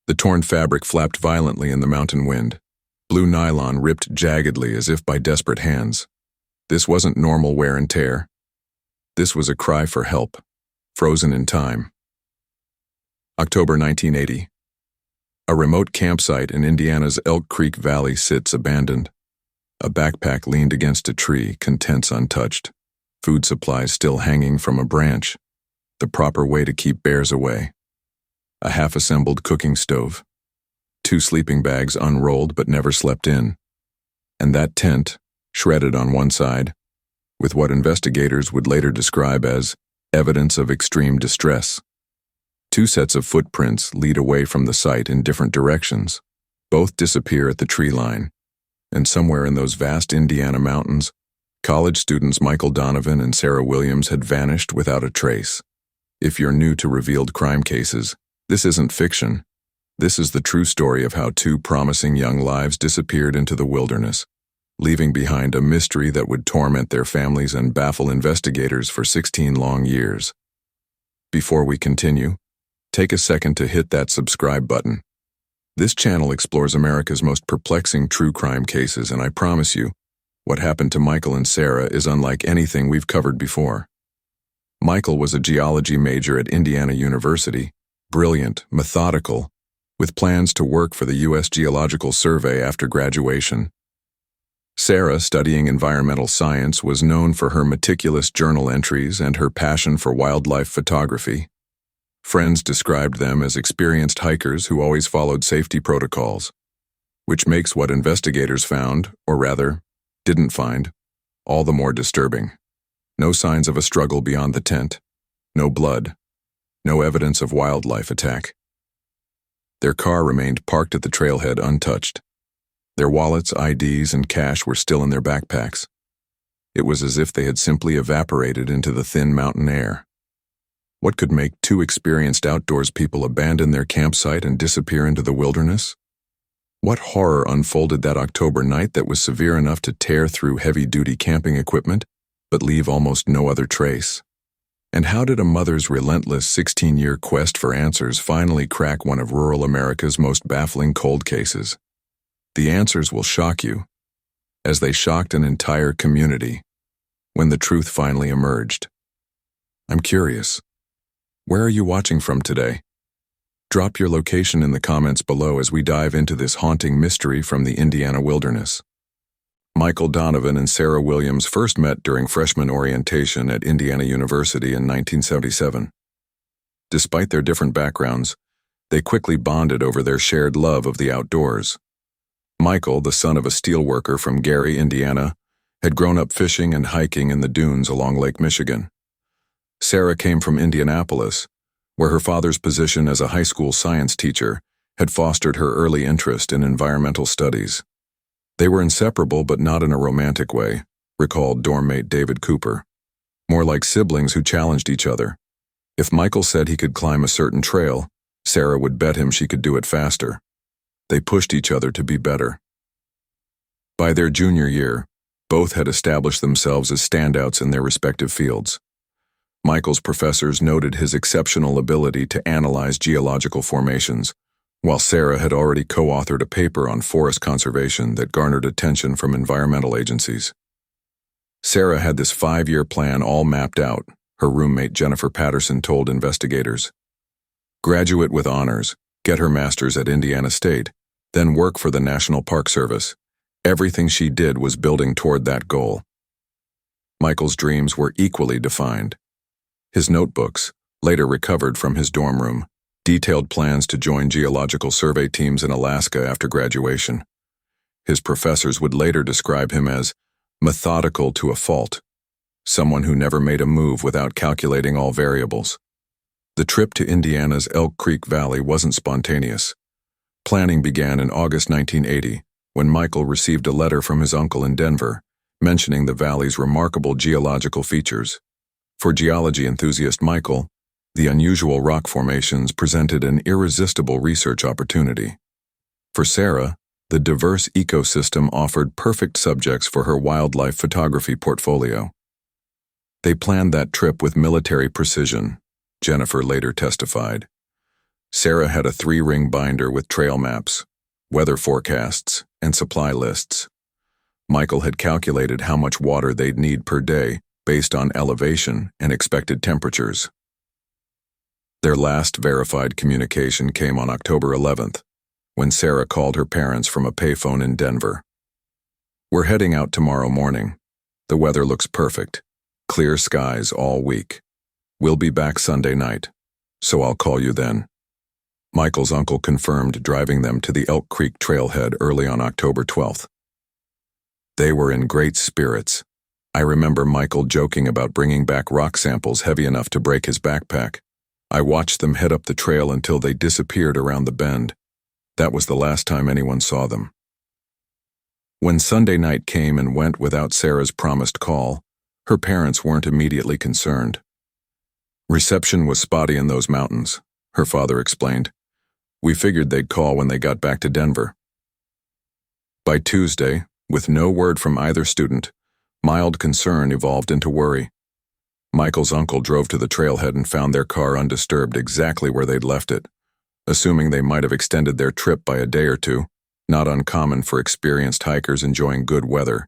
The torn fabric flapped violently in the mountain wind. Blue nylon ripped jaggedly as if by desperate hands. This wasn't normal wear and tear. This was a cry for help, frozen in time. October 1980. A remote campsite in Indiana's Elk Creek Valley sits abandoned. A backpack leaned against a tree, contents untouched. Food supplies still hanging from a branch. The proper way to keep bears away. A half-assembled cooking stove. 2 sleeping bags unrolled but never slept in. And that tent, shredded on one side, with what investigators would later describe as evidence of extreme distress. 2 sets of footprints lead away from the site in different directions. Both disappear at the tree line. And somewhere in those vast Indiana mountains, college students Michael Donovan and Sarah Williams had vanished without a trace. If you're new to revealed crime cases, this isn't fiction. This is the true story of how 2 promising young lives disappeared into the wilderness, leaving behind a mystery that would torment their families and baffle investigators for 16 long years. Before we continue, take a second to hit that subscribe button. This channel explores America's most perplexing true crime cases, and I promise you, what happened to Michael and Sarah is unlike anything we've covered before. Michael was a geology major at Indiana University, brilliant, methodical, with plans to work for the U.S. Geological Survey after graduation. Sarah, studying environmental science, was known for her meticulous journal entries and her passion for wildlife photography. Friends described them as experienced hikers who always followed safety protocols, which makes what investigators found, or rather, didn't find, all the more disturbing. No signs of a struggle beyond the tent. No blood. No evidence of wildlife attack. Their car remained parked at the trailhead untouched. Their wallets, IDs, and cash were still in their backpacks. It was as if they had simply evaporated into the thin mountain air. What could make 2 experienced outdoors people abandon their campsite and disappear into the wilderness? What horror unfolded that October night that was severe enough to tear through heavy-duty camping equipment, but leave almost no other trace? And how did a mother's relentless 16-year quest for answers finally crack one of rural America's most baffling cold cases? The answers will shock you, as they shocked an entire community when the truth finally emerged. I'm curious. Where are you watching from today? Drop your location in the comments below as we dive into this haunting mystery from the Indiana wilderness. Michael Donovan and Sarah Williams first met during freshman orientation at Indiana University in 1977. Despite their different backgrounds, they quickly bonded over their shared love of the outdoors. Michael, the son of a steelworker from Gary, Indiana, had grown up fishing and hiking in the dunes along Lake Michigan. Sarah came from Indianapolis, where her father's position as a high school science teacher had fostered her early interest in environmental studies. They were inseparable, but not in a romantic way, recalled dorm mate David Cooper. More like siblings who challenged each other. If Michael said he could climb a certain trail, Sarah would bet him she could do it faster. They pushed each other to be better. By their junior year, both had established themselves as standouts in their respective fields. Michael's professors noted his exceptional ability to analyze geological formations, while Sarah had already co-authored a paper on forest conservation that garnered attention from environmental agencies. Sarah had this 5-year plan all mapped out, her roommate Jennifer Patterson told investigators. Graduate with honors, get her master's at Indiana State, then work for the National Park Service. Everything she did was building toward that goal. Michael's dreams were equally defined. His notebooks, later recovered from his dorm room, detailed plans to join geological survey teams in Alaska after graduation. His professors would later describe him as methodical to a fault, someone who never made a move without calculating all variables. The trip to Indiana's Elk Creek Valley wasn't spontaneous. Planning began in August 1980, when Michael received a letter from his uncle in Denver, mentioning the valley's remarkable geological features. For geology enthusiast Michael, the unusual rock formations presented an irresistible research opportunity. For Sarah, the diverse ecosystem offered perfect subjects for her wildlife photography portfolio. They planned that trip with military precision, Jennifer later testified. Sarah had a 3-ring binder with trail maps, weather forecasts, and supply lists. Michael had calculated how much water they'd need per day based on elevation and expected temperatures. Their last verified communication came on October 11th, when Sarah called her parents from a payphone in Denver. "We're heading out tomorrow morning. The weather looks perfect. Clear skies all week. We'll be back Sunday night, so I'll call you then." Michael's uncle confirmed driving them to the Elk Creek trailhead early on October 12th. They were in great spirits. I remember Michael joking about bringing back rock samples heavy enough to break his backpack. I watched them head up the trail until they disappeared around the bend. That was the last time anyone saw them. When Sunday night came and went without Sarah's promised call, her parents weren't immediately concerned. "Reception was spotty in those mountains," her father explained. "We figured they'd call when they got back to Denver." By Tuesday, with no word from either student, mild concern evolved into worry. Michael's uncle drove to the trailhead and found their car undisturbed exactly where they'd left it, assuming they might have extended their trip by a day or two, not uncommon for experienced hikers enjoying good weather.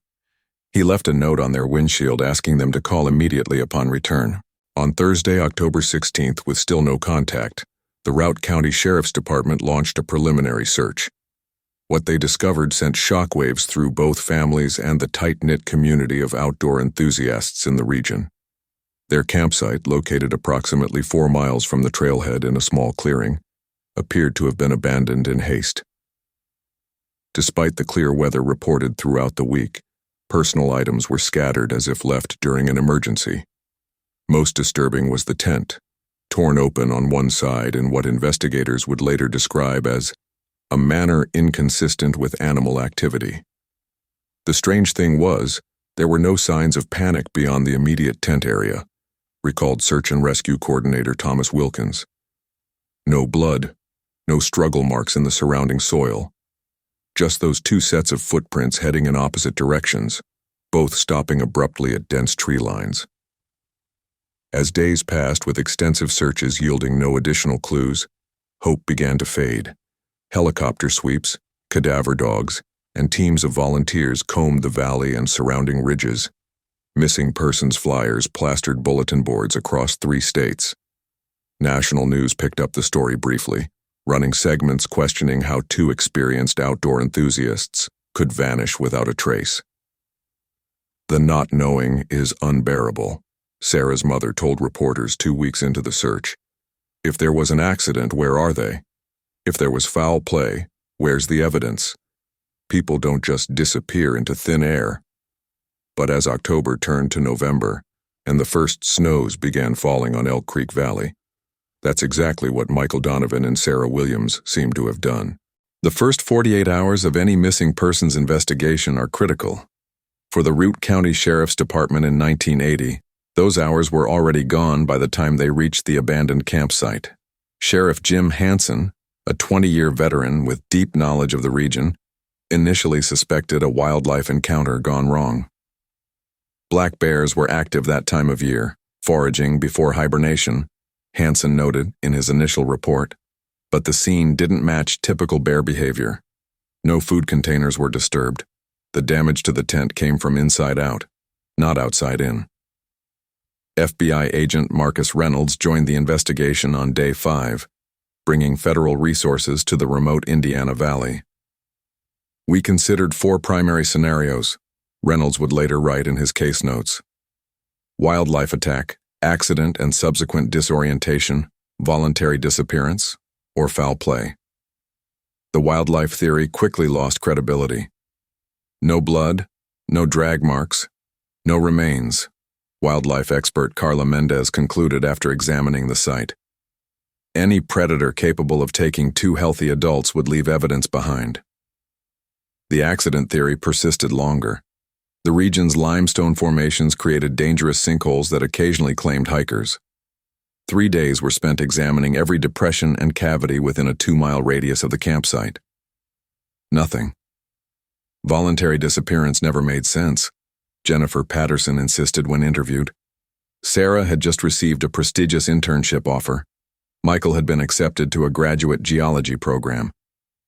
He left a note on their windshield asking them to call immediately upon return. On Thursday, October 16th, with still no contact, the Routt County Sheriff's Department launched a preliminary search. What they discovered sent shockwaves through both families and the tight-knit community of outdoor enthusiasts in the region. Their campsite, located approximately 4 miles from the trailhead in a small clearing, appeared to have been abandoned in haste. Despite the clear weather reported throughout the week, personal items were scattered as if left during an emergency. Most disturbing was the tent, torn open on one side in what investigators would later describe as a manner inconsistent with animal activity. The strange thing was, there were no signs of panic beyond the immediate tent area, recalled Search and Rescue Coordinator Thomas Wilkins. No blood, no struggle marks in the surrounding soil. Just those 2 sets of footprints heading in opposite directions, both stopping abruptly at dense tree lines. As days passed with extensive searches yielding no additional clues, hope began to fade. Helicopter sweeps, cadaver dogs, and teams of volunteers combed the valley and surrounding ridges. Missing persons flyers plastered bulletin boards across 3 states. National news picked up the story briefly, running segments questioning how 2 experienced outdoor enthusiasts could vanish without a trace. "The not knowing is unbearable," Sarah's mother told reporters 2 weeks into the search. "If there was an accident, where are they? If there was foul play, where's the evidence? People don't just disappear into thin air." But as October turned to November, and the first snows began falling on Elk Creek Valley, that's exactly what Michael Donovan and Sarah Williams seemed to have done. The first 48 hours of any missing persons investigation are critical. For the Routt County Sheriff's Department in 1980, those hours were already gone by the time they reached the abandoned campsite. Sheriff Jim Hansen, a 20-year veteran with deep knowledge of the region, initially suspected a wildlife encounter gone wrong. Black bears were active that time of year, foraging before hibernation, Hansen noted in his initial report, but the scene didn't match typical bear behavior. No food containers were disturbed. The damage to the tent came from inside out, not outside in. FBI agent Marcus Reynolds joined the investigation on day 5, bringing federal resources to the remote Indiana Valley. "We considered 4 primary scenarios," Reynolds would later write in his case notes. Wildlife attack, accident and subsequent disorientation, voluntary disappearance, or foul play. The wildlife theory quickly lost credibility. No blood, no drag marks, no remains, wildlife expert Carla Mendez concluded after examining the site. Any predator capable of taking 2 healthy adults would leave evidence behind. The accident theory persisted longer. The region's limestone formations created dangerous sinkholes that occasionally claimed hikers. 3 days were spent examining every depression and cavity within a 2-mile radius of the campsite. Nothing. Voluntary disappearance never made sense, Jennifer Patterson insisted when interviewed. Sarah had just received a prestigious internship offer. Michael had been accepted to a graduate geology program.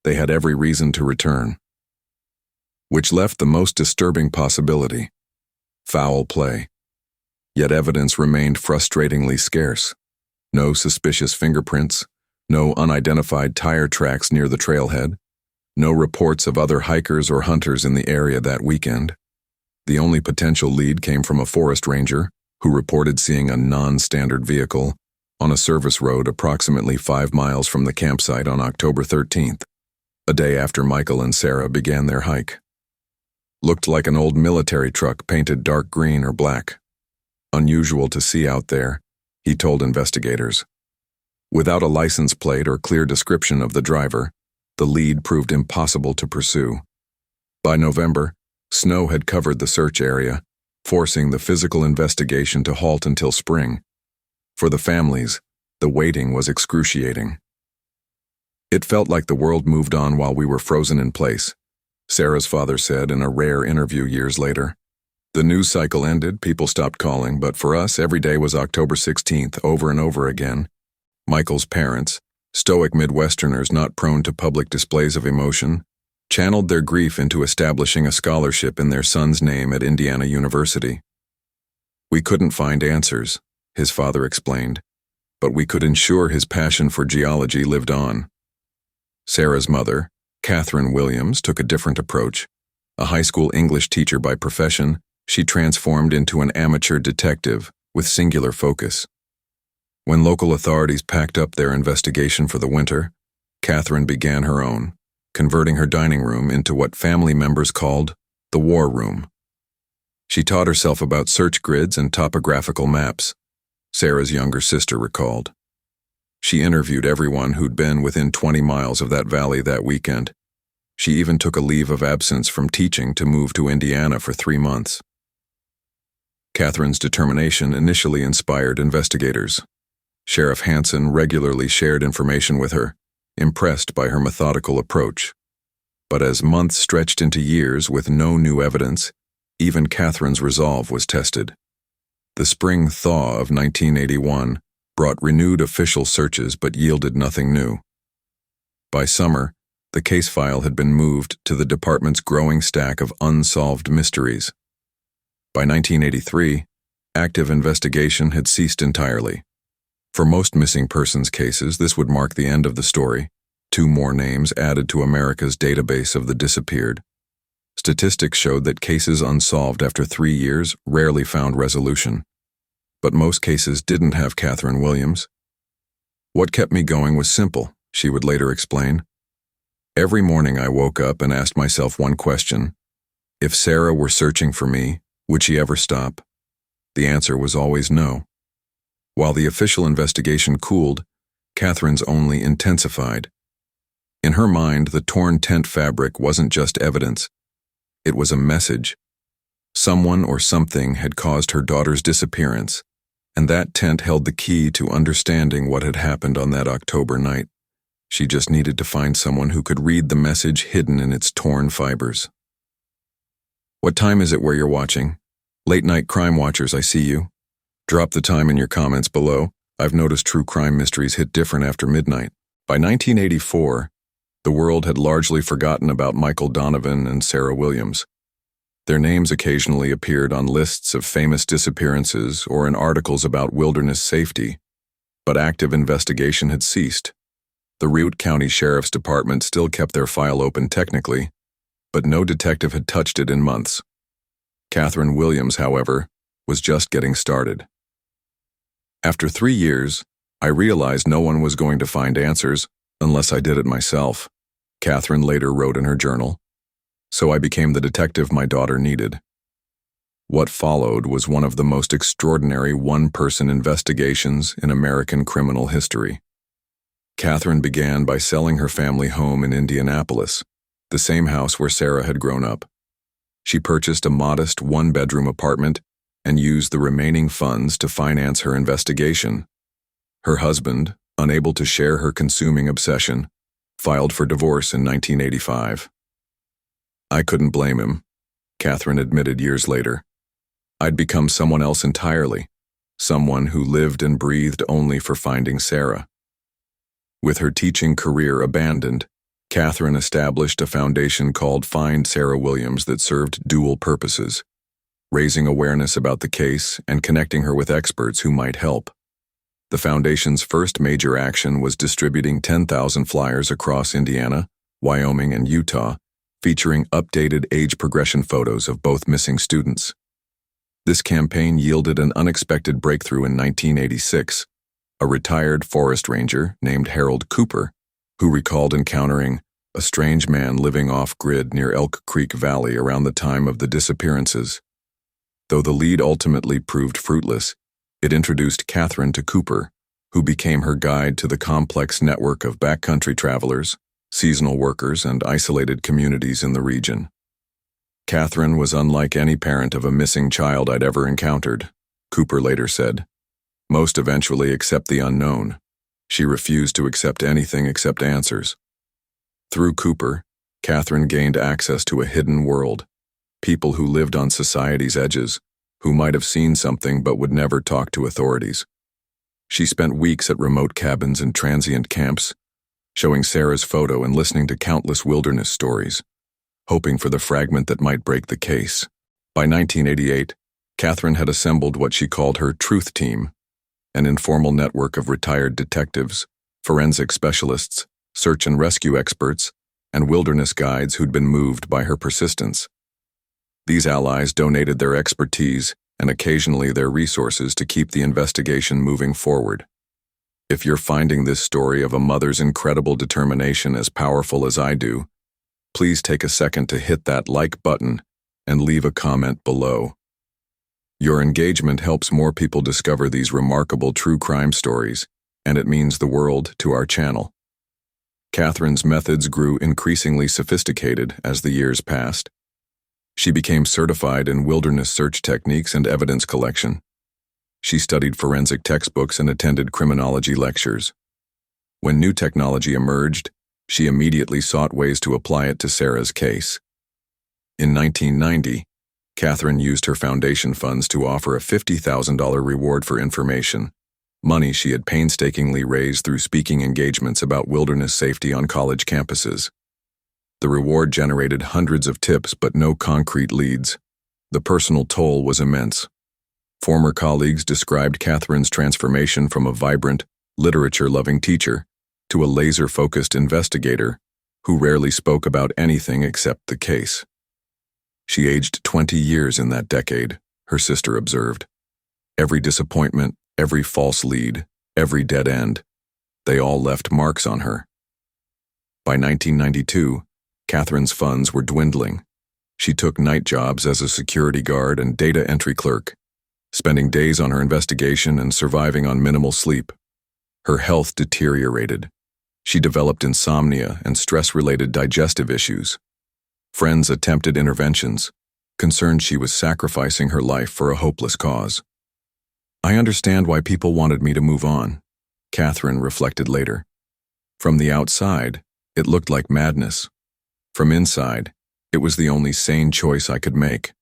They had every reason to return. Which left the most disturbing possibility: foul play. Yet evidence remained frustratingly scarce. No suspicious fingerprints, no unidentified tire tracks near the trailhead, no reports of other hikers or hunters in the area that weekend. The only potential lead came from a forest ranger who reported seeing a non-standard vehicle on a service road approximately 5 miles from the campsite on October 13th, a day after Michael and Sarah began their hike. Looked like an old military truck painted dark green or black. Unusual to see out there, he told investigators. Without a license plate or clear description of the driver, the lead proved impossible to pursue. By November, snow had covered the search area, forcing the physical investigation to halt until spring. For the families, the waiting was excruciating. It felt like the world moved on while we were frozen in place, Sarah's father said in a rare interview years later. The news cycle ended, people stopped calling, but for us, every day was October 16th over and over again. Michael's parents, stoic Midwesterners not prone to public displays of emotion, channeled their grief into establishing a scholarship in their son's name at Indiana University. We couldn't find answers, his father explained, but we could ensure his passion for geology lived on. Sarah's mother, Katherine Williams, took a different approach. A high school English teacher by profession, she transformed into an amateur detective with singular focus. When local authorities packed up their investigation for the winter, Katherine began her own, converting her dining room into what family members called the war room. She taught herself about search grids and topographical maps, Sarah's younger sister recalled. She interviewed everyone who'd been within 20 miles of that valley that weekend. She even took a leave of absence from teaching to move to Indiana for 3 months. Katherine's determination initially inspired investigators. Sheriff Hansen regularly shared information with her, impressed by her methodical approach. But as months stretched into years with no new evidence, even Katherine's resolve was tested. The spring thaw of 1981 brought renewed official searches but yielded nothing new. By summer, the case file had been moved to the department's growing stack of unsolved mysteries. By 1983, active investigation had ceased entirely. For most missing persons cases, this would mark the end of the story. 2 more names added to America's database of the disappeared. Statistics showed that cases unsolved after 3 years rarely found resolution. But most cases didn't have Katherine Williams. What kept me going was simple, she would later explain. Every morning I woke up and asked myself one question. If Sarah were searching for me, would she ever stop? The answer was always no. While the official investigation cooled, Katherine's only intensified. In her mind, the torn tent fabric wasn't just evidence. It was a message. Someone or something had caused her daughter's disappearance, and that tent held the key to understanding what had happened on that October night. She just needed to find someone who could read the message hidden in its torn fibers. What time is it where you're watching? Late night crime watchers, I see you. Drop the time in your comments below. I've noticed true crime mysteries hit different after midnight. By 1984, the world had largely forgotten about Michael Donovan and Sarah Williams. Their names occasionally appeared on lists of famous disappearances or in articles about wilderness safety, but active investigation had ceased. The Routt County Sheriff's Department still kept their file open technically, but no detective had touched it in months. Katherine Williams, however, was just getting started. After 3 years, I realized no one was going to find answers unless I did it myself, Katherine later wrote in her journal. So I became the detective my daughter needed. What followed was one of the most extraordinary one-person investigations in American criminal history. Katherine began by selling her family home in Indianapolis, the same house where Sarah had grown up. She purchased a modest 1-bedroom apartment and used the remaining funds to finance her investigation. Her husband, unable to share her consuming obsession, filed for divorce in 1985. I couldn't blame him, Katherine admitted years later. I'd become someone else entirely, someone who lived and breathed only for finding Sarah. With her teaching career abandoned, Katherine established a foundation called Find Sarah Williams that served dual purposes: raising awareness about the case and connecting her with experts who might help. The foundation's first major action was distributing 10,000 flyers across Indiana, Wyoming, and Utah, featuring updated age progression photos of both missing students. This campaign yielded an unexpected breakthrough in 1986. A retired forest ranger named Harold Cooper, who recalled encountering a strange man living off-grid near Elk Creek Valley around the time of the disappearances. Though the lead ultimately proved fruitless, it introduced Katherine to Cooper, who became her guide to the complex network of backcountry travelers, seasonal workers, and isolated communities in the region. Katherine was unlike any parent of a missing child I'd ever encountered, Cooper later said. Most eventually accept the unknown. She refused to accept anything except answers. Through Cooper, Katherine gained access to a hidden world, people who lived on society's edges, who might have seen something but would never talk to authorities. She spent weeks at remote cabins and transient camps, showing Sarah's photo and listening to countless wilderness stories, hoping for the fragment that might break the case. By 1988, Katherine had assembled what she called her Truth Team, an informal network of retired detectives, forensic specialists, search and rescue experts, and wilderness guides who'd been moved by her persistence. These allies donated their expertise and occasionally their resources to keep the investigation moving forward. If you're finding this story of a mother's incredible determination as powerful as I do, please take a second to hit that like button and leave a comment below. Your engagement helps more people discover these remarkable true crime stories, and it means the world to our channel. Katherine's methods grew increasingly sophisticated as the years passed. She became certified in wilderness search techniques and evidence collection. She studied forensic textbooks and attended criminology lectures. When new technology emerged, she immediately sought ways to apply it to Sarah's case. In 1990, Katherine used her foundation funds to offer a $50,000 reward for information, money she had painstakingly raised through speaking engagements about wilderness safety on college campuses. The reward generated hundreds of tips but no concrete leads. The personal toll was immense. Former colleagues described Katherine's transformation from a vibrant, literature-loving teacher to a laser-focused investigator who rarely spoke about anything except the case. She aged 20 years in that decade, her sister observed. Every disappointment, every false lead, every dead end, they all left marks on her. By 1992, Katherine's funds were dwindling. She took night jobs as a security guard and data entry clerk, spending days on her investigation and surviving on minimal sleep. Her health deteriorated. She developed insomnia and stress-related digestive issues. Friends attempted interventions, concerned she was sacrificing her life for a hopeless cause. I understand why people wanted me to move on, Katherine reflected later. From the outside, it looked like madness. From inside, it was the only sane choice I could make.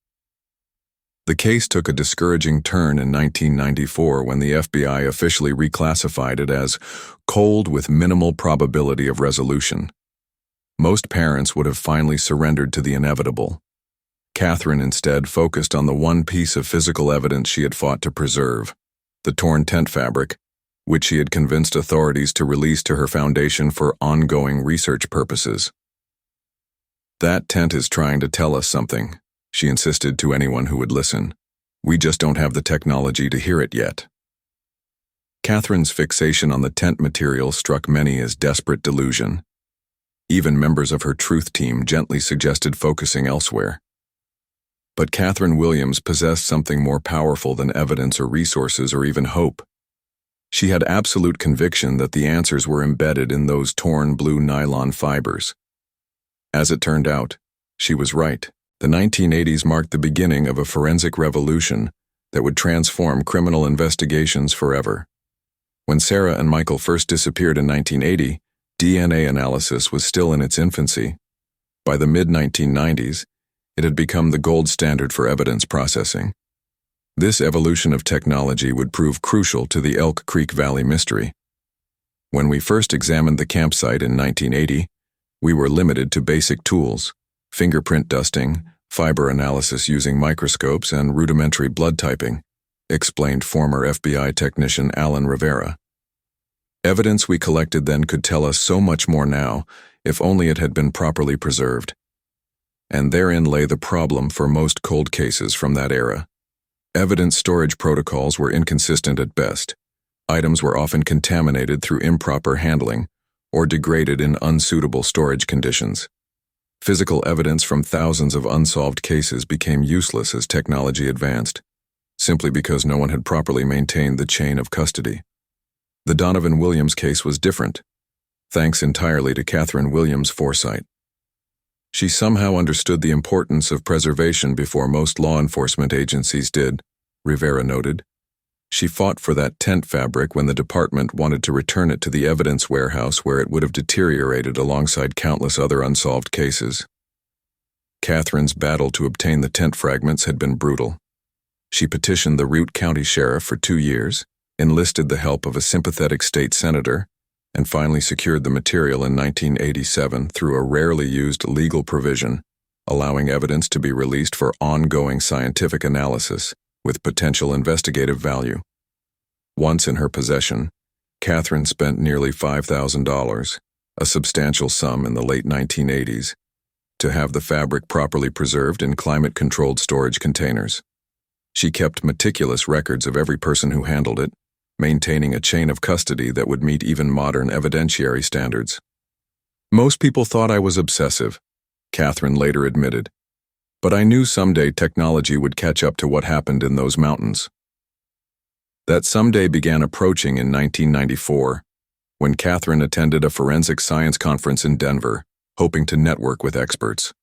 The case took a discouraging turn in 1994 when the FBI officially reclassified it as cold with minimal probability of resolution. Most parents would have finally surrendered to the inevitable. Katherine instead focused on the one piece of physical evidence she had fought to preserve, the torn tent fabric, which she had convinced authorities to release to her foundation for ongoing research purposes. That tent is trying to tell us something, she insisted to anyone who would listen. We just don't have the technology to hear it yet. Katherine's fixation on the tent material struck many as desperate delusion. Even members of her Truth Team gently suggested focusing elsewhere. But Katherine Williams possessed something more powerful than evidence or resources or even hope. She had absolute conviction that the answers were embedded in those torn blue nylon fibers. As it turned out, she was right. The 1980s marked the beginning of a forensic revolution that would transform criminal investigations forever. When Sarah and Michael first disappeared in 1980, DNA analysis was still in its infancy. By the mid-1990s, it had become the gold standard for evidence processing. This evolution of technology would prove crucial to the Elk Creek Valley mystery. When we first examined the campsite in 1980, we were limited to basic tools: fingerprint dusting, fiber analysis using microscopes, and rudimentary blood typing, explained former FBI technician Alan Rivera. Evidence we collected then could tell us so much more now, if only it had been properly preserved. And therein lay the problem for most cold cases from that era. Evidence storage protocols were inconsistent at best. Items were often contaminated through improper handling or degraded in unsuitable storage conditions. Physical evidence from thousands of unsolved cases became useless as technology advanced, simply because no one had properly maintained the chain of custody. The Donovan Williams case was different, thanks entirely to Katherine Williams' foresight. She somehow understood the importance of preservation before most law enforcement agencies did, Rivera noted. She fought for that tent fabric when the department wanted to return it to the evidence warehouse where it would have deteriorated alongside countless other unsolved cases. Katherine's battle to obtain the tent fragments had been brutal. She petitioned the Routt County Sheriff for 2 years, enlisted the help of a sympathetic state senator, and finally secured the material in 1987 through a rarely used legal provision, allowing evidence to be released for ongoing scientific analysis with potential investigative value. Once in her possession, Katherine spent nearly $5,000, a substantial sum in the late 1980s, to have the fabric properly preserved in climate-controlled storage containers. She kept meticulous records of every person who handled it, maintaining a chain of custody that would meet even modern evidentiary standards. Most people thought I was obsessive, Katherine later admitted, but I knew someday technology would catch up to what happened in those mountains. That someday began approaching in 1994, when Katherine attended a forensic science conference in Denver, hoping to network with experts.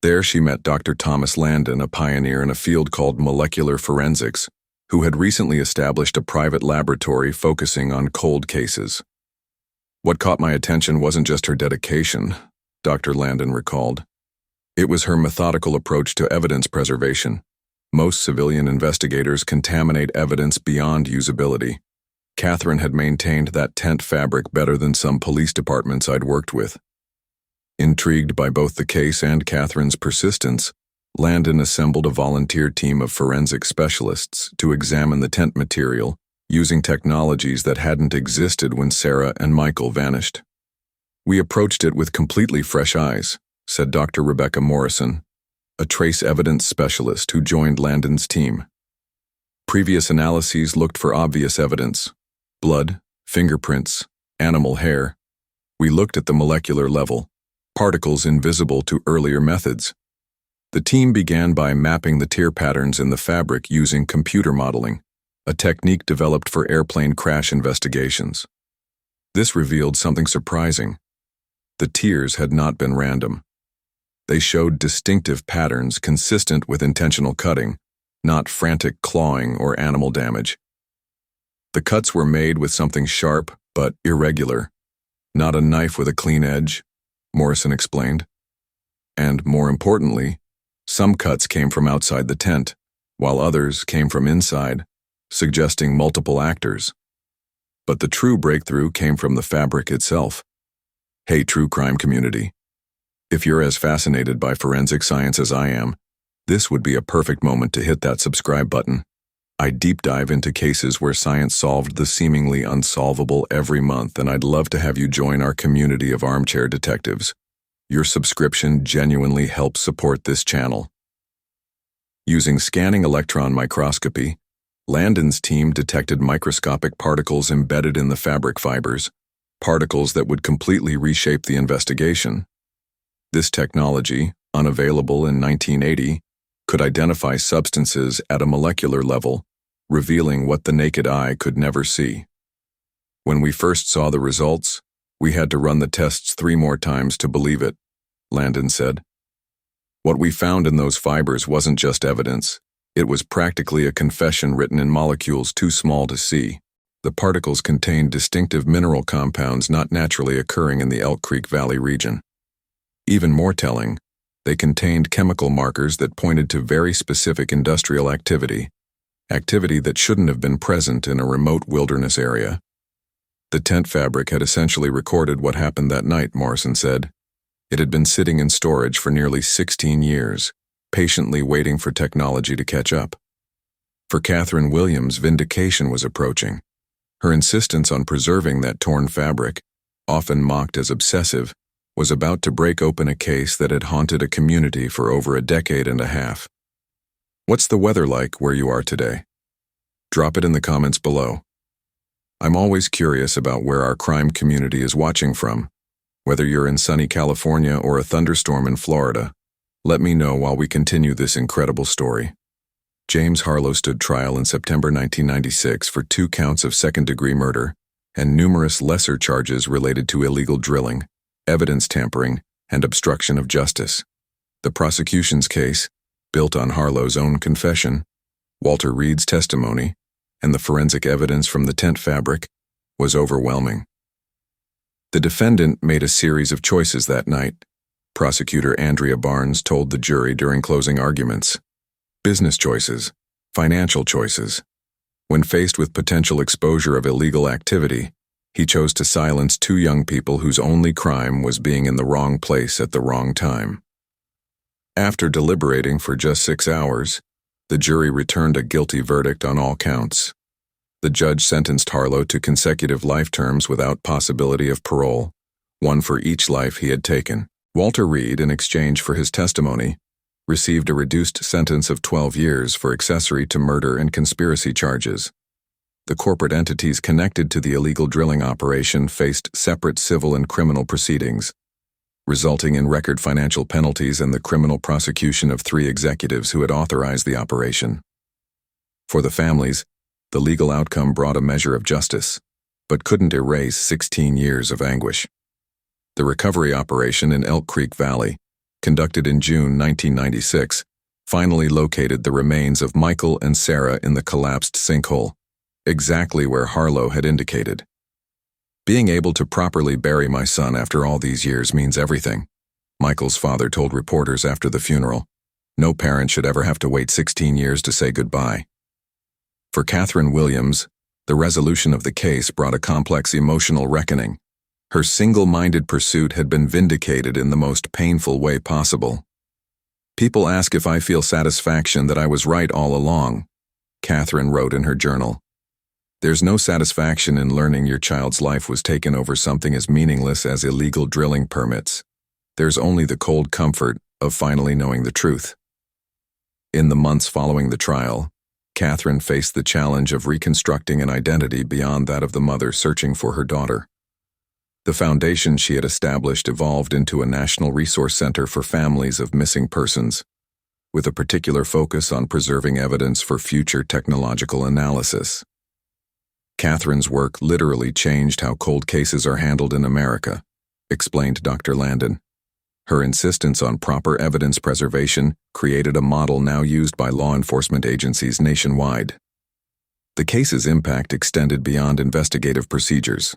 There she met Dr. Thomas Landon, a pioneer in a field called molecular forensics, who had recently established a private laboratory focusing on cold cases. What caught my attention wasn't just her dedication, Dr. Landon recalled. It was her methodical approach to evidence preservation. Most civilian investigators contaminate evidence beyond usability. Katherine had maintained that tent fabric better than some police departments I'd worked with. Intrigued by both the case and Katherine's persistence, Landon assembled a volunteer team of forensic specialists to examine the tent material using technologies that hadn't existed when Sarah and Michael vanished. We approached it with completely fresh eyes, said Dr. Rebecca Morrison, a trace evidence specialist who joined Landon's team. Previous analyses looked for obvious evidence: blood, fingerprints, animal hair. We looked at the molecular level, particles invisible to earlier methods. The team began by mapping the tear patterns in the fabric using computer modeling, a technique developed for airplane crash investigations. This revealed something surprising. The tears had not been random. They showed distinctive patterns consistent with intentional cutting, not frantic clawing or animal damage. The cuts were made with something sharp but irregular, not a knife with a clean edge, Morrison explained. And more importantly, some cuts came from outside the tent, while others came from inside, suggesting multiple actors. But the true breakthrough came from the fabric itself. Hey, true crime community. If you're as fascinated by forensic science as I am, this would be a perfect moment to hit that subscribe button. I deep dive into cases where science solved the seemingly unsolvable every month, and I'd love to have you join our community of armchair detectives. Your subscription genuinely helps support this channel. Using scanning electron microscopy, Landon's team detected microscopic particles embedded in the fabric fibers, particles that would completely reshape the investigation. This technology, unavailable in 1980, could identify substances at a molecular level, revealing what the naked eye could never see. When we first saw the results, we had to run the tests 3 more times to believe it, Landon said. What we found in those fibers wasn't just evidence. It was practically a confession written in molecules too small to see. The particles contained distinctive mineral compounds not naturally occurring in the Elk Creek Valley region. Even more telling, they contained chemical markers that pointed to very specific industrial activity that shouldn't have been present in a remote wilderness area. The tent fabric had essentially recorded what happened that night, Morrison said. It had been sitting in storage for nearly 16 years, patiently waiting for technology to catch up. For Katherine Williams, vindication was approaching. Her insistence on preserving that torn fabric, often mocked as obsessive, was about to break open a case that had haunted a community for over a decade and a half. What's the weather like where you are today? Drop it in the comments below. I'm always curious about where our crime community is watching from. Whether you're in sunny California or a thunderstorm in Florida, let me know while we continue this incredible story. James Harlow stood trial in September 1996 for 2 counts of second-degree murder and numerous lesser charges related to illegal drilling, evidence tampering, and obstruction of justice. The prosecution's case, built on Harlow's own confession, Walter Reed's testimony, and the forensic evidence from the tent fabric, was overwhelming. The defendant made a series of choices that night. Prosecutor Andrea Barnes told the jury during closing arguments. Business choices, financial choices. When faced with potential exposure of illegal activity, he chose to silence 2 young people whose only crime was being in the wrong place at the wrong time. After deliberating for just 6 hours, the jury returned a guilty verdict on all counts. The judge sentenced Harlow to consecutive life terms without possibility of parole, 1 for each life he had taken. Walter Reed, in exchange for his testimony, received a reduced sentence of 12 years for accessory to murder and conspiracy charges. The corporate entities connected to the illegal drilling operation faced separate civil and criminal proceedings, resulting in record financial penalties and the criminal prosecution of 3 executives who had authorized the operation. For the families, the legal outcome brought a measure of justice, but couldn't erase 16 years of anguish. The recovery operation in Elk Creek Valley, conducted in June 1996, finally located the remains of Michael and Sarah in the collapsed sinkhole, exactly where Harlow had indicated. Being able to properly bury my son after all these years means everything, Michael's father told reporters after the funeral. No parent should ever have to wait 16 years to say goodbye. For Katherine Williams, the resolution of the case brought a complex emotional reckoning. Her single-minded pursuit had been vindicated in the most painful way possible. People ask if I feel satisfaction that I was right all along, Katherine wrote in her journal. There's no satisfaction in learning your child's life was taken over something as meaningless as illegal drilling permits. There's only the cold comfort of finally knowing the truth. In the months following the trial, Katherine faced the challenge of reconstructing an identity beyond that of the mother searching for her daughter. The foundation she had established evolved into a national resource center for families of missing persons, with a particular focus on preserving evidence for future technological analysis. Katherine's work literally changed how cold cases are handled in America, explained Dr. Landon. Her insistence on proper evidence preservation created a model now used by law enforcement agencies nationwide. The case's impact extended beyond investigative procedures.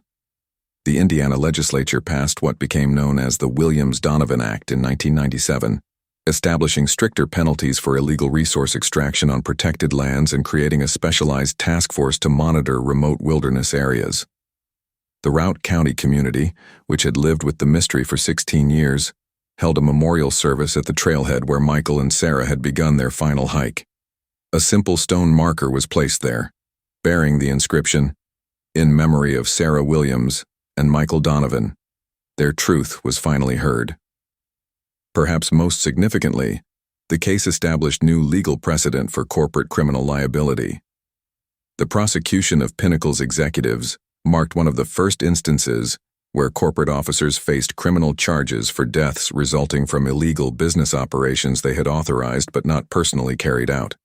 The Indiana legislature passed what became known as the Williams-Donovan Act in 1997, establishing stricter penalties for illegal resource extraction on protected lands and creating a specialized task force to monitor remote wilderness areas. The Routt County community, which had lived with the mystery for 16 years, held a memorial service at the trailhead where Michael and Sarah had begun their final hike. A simple stone marker was placed there, bearing the inscription, "In memory of Sarah Williams and Michael Donovan." Their truth was finally heard. Perhaps most significantly, the case established new legal precedent for corporate criminal liability. The prosecution of Pinnacle's executives marked one of the first instances where corporate officers faced criminal charges for deaths resulting from illegal business operations they had authorized but not personally carried out.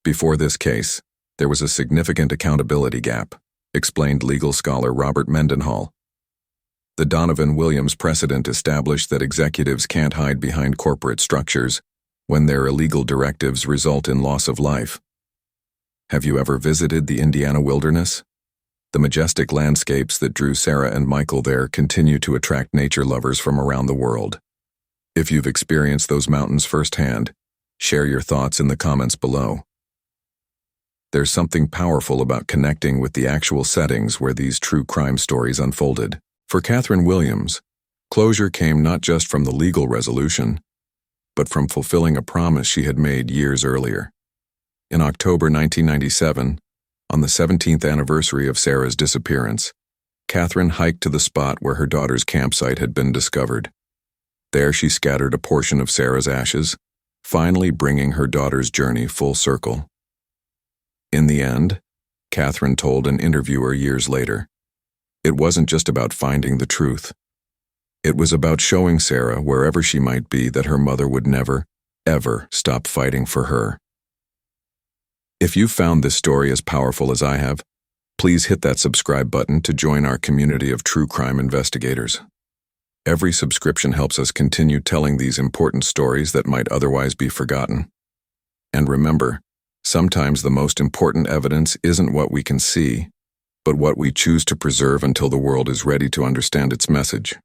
Before this case, there was a significant accountability gap, explained legal scholar Robert Mendenhall. The Donovan-Williams precedent established that executives can't hide behind corporate structures when their illegal directives result in loss of life. Have you ever visited the Indiana wilderness? The majestic landscapes that drew Sarah and Michael there continue to attract nature lovers from around the world. If you've experienced those mountains firsthand, share your thoughts in the comments below. There's something powerful about connecting with the actual settings where these true crime stories unfolded. For Katherine Williams, closure came not just from the legal resolution, but from fulfilling a promise she had made years earlier. In October 1997, on the 17th anniversary of Sarah's disappearance, Katherine hiked to the spot where her daughter's campsite had been discovered. There she scattered a portion of Sarah's ashes, finally bringing her daughter's journey full circle. In the end, Katherine told an interviewer years later, it wasn't just about finding the truth. It was about showing Sarah, wherever she might be, that her mother would never, ever stop fighting for her. If you found this story as powerful as I have, please hit that subscribe button to join our community of true crime investigators. Every subscription helps us continue telling these important stories that might otherwise be forgotten. And remember, sometimes the most important evidence isn't what we can see, but what we choose to preserve until the world is ready to understand its message.